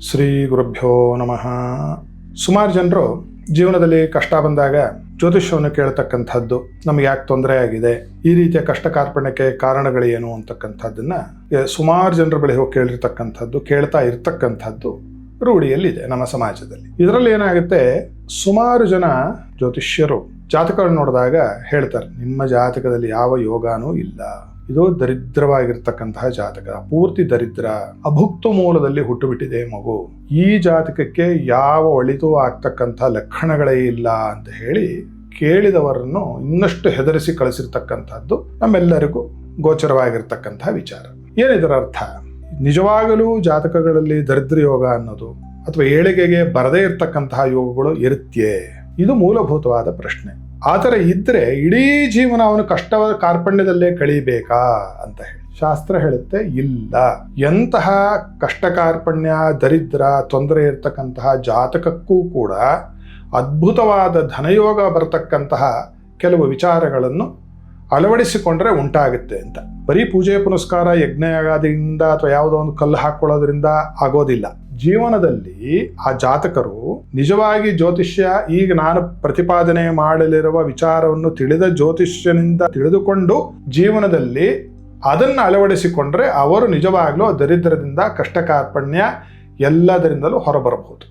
ಶ್ರೀ ಗುರುಭ್ಯೋ ನಮಃ. ಸುಮಾರು ಜನರು ಜೀವನದಲ್ಲಿ ಕಷ್ಟ ಬಂದಾಗ ಜ್ಯೋತಿಷ್ಯವನ್ನು ಕೇಳ್ತಕ್ಕಂಥದ್ದು, ನಮ್ಗೆ ಯಾಕೆ ತೊಂದರೆ ಆಗಿದೆ, ಈ ರೀತಿಯ ಕಷ್ಟ ಕಾರ್ಪಣ್ಯಕ್ಕೆ ಕಾರಣಗಳೇನು ಅಂತಕ್ಕಂಥದ್ದನ್ನ ಸುಮಾರು ಜನರ ಬಳಿ ಹೋಗಿ ಕೇಳ್ತಾ ಇರ್ತಕ್ಕಂಥದ್ದು ರೂಢಿಯಲ್ಲಿದೆ ನಮ್ಮ ಸಮಾಜದಲ್ಲಿ. ಇದರಲ್ಲಿ ಏನಾಗುತ್ತೆ, ಸುಮಾರು ಜನ ಜ್ಯೋತಿಷ್ಯರು ಜಾತಕಗಳನ್ನು ನೋಡಿದಾಗ ಹೇಳ್ತಾರೆ, ನಿಮ್ಮ ಜಾತಕದಲ್ಲಿ ಯಾವ ಯೋಗಾನೂ ಇಲ್ಲ, ಇದು ದರಿದ್ರವಾಗಿರ್ತಕ್ಕಂತಹ ಜಾತಕ, ಪೂರ್ತಿ ದರಿದ್ರ, ಅಭುಕ್ತ ಮೂಲದಲ್ಲಿ ಹುಟ್ಟುಬಿಟ್ಟಿದೆ ಮಗು, ಈ ಜಾತಕಕ್ಕೆ ಯಾವ ಒಳಿತು ಆಗ್ತಕ್ಕಂಥ ಲಕ್ಷಣಗಳೇ ಇಲ್ಲ ಅಂತ ಹೇಳಿ ಕೇಳಿದವರನ್ನು ಇನ್ನಷ್ಟು ಹೆದರಿಸಿ ಕಳಿಸಿರ್ತಕ್ಕಂಥದ್ದು ನಮ್ಮೆಲ್ಲರಿಗೂ ಗೋಚರವಾಗಿರ್ತಕ್ಕಂತಹ ವಿಚಾರ. ಏನಿದರ ಅರ್ಥ? ನಿಜವಾಗಲೂ ಜಾತಕಗಳಲ್ಲಿ ದರಿದ್ರ ಯೋಗ ಅನ್ನೋದು ಅಥವಾ ಏಳಿಗೆಗೆ ಬರದೇ ಇರತಕ್ಕಂತಹ ಯೋಗಗಳು ಇರುತ್ತೇ? ಇದು ಮೂಲಭೂತವಾದ ಪ್ರಶ್ನೆ. ಆ ಥರ ಇದ್ರೆ ಇಡೀ ಜೀವನ ಅವನು ಕಷ್ಟ ಕಾರ್ಪಣ್ಯದಲ್ಲೇ ಕಳೀಬೇಕಾ ಅಂತ ಹೇಳಿ ಶಾಸ್ತ್ರ ಹೇಳುತ್ತೆ, ಇಲ್ಲ. ಎಂತಹ ಕಷ್ಟ ಕಾರ್ಪಣ್ಯ, ದರಿದ್ರ, ತೊಂದರೆ ಇರತಕ್ಕಂತಹ ಜಾತಕಕ್ಕೂ ಕೂಡ ಅದ್ಭುತವಾದ ಧನಯೋಗ ಬರತಕ್ಕಂತಹ ಕೆಲವು ವಿಚಾರಗಳನ್ನು ಅಳವಡಿಸಿಕೊಂಡ್ರೆ ಉಂಟಾಗುತ್ತೆ ಅಂತ. ಬರೀ ಪೂಜೆ ಪುನಸ್ಕಾರ ಯಜ್ಞಯಾಗಾದಿಯಿಂದ ಅಥವಾ ಯಾವುದೋ ಒಂದು ಕಲ್ಲು ಹಾಕೊಳ್ಳೋದ್ರಿಂದ ಆಗೋದಿಲ್ಲ. ಜೀವನದಲ್ಲಿ ಆ ಜಾತಕರು ನಿಜವಾಗಿ ಜ್ಯೋತಿಷ್ಯ, ಈಗ ನಾನು ಪ್ರತಿಪಾದನೆ ಮಾಡಲಿರುವ ವಿಚಾರವನ್ನು ತಿಳಿದ ಜ್ಯೋತಿಷ್ಯನಿಂದ ತಿಳಿದುಕೊಂಡು ಜೀವನದಲ್ಲಿ ಅದನ್ನು ಅಳವಡಿಸಿಕೊಂಡ್ರೆ ಅವರು ನಿಜವಾಗ್ಲೂ ದರಿದ್ರದಿಂದ, ಕಷ್ಟ ಕಾರ್ಪಣ್ಯ ಎಲ್ಲದರಿಂದಲೂ ಹೊರಬರಬಹುದು.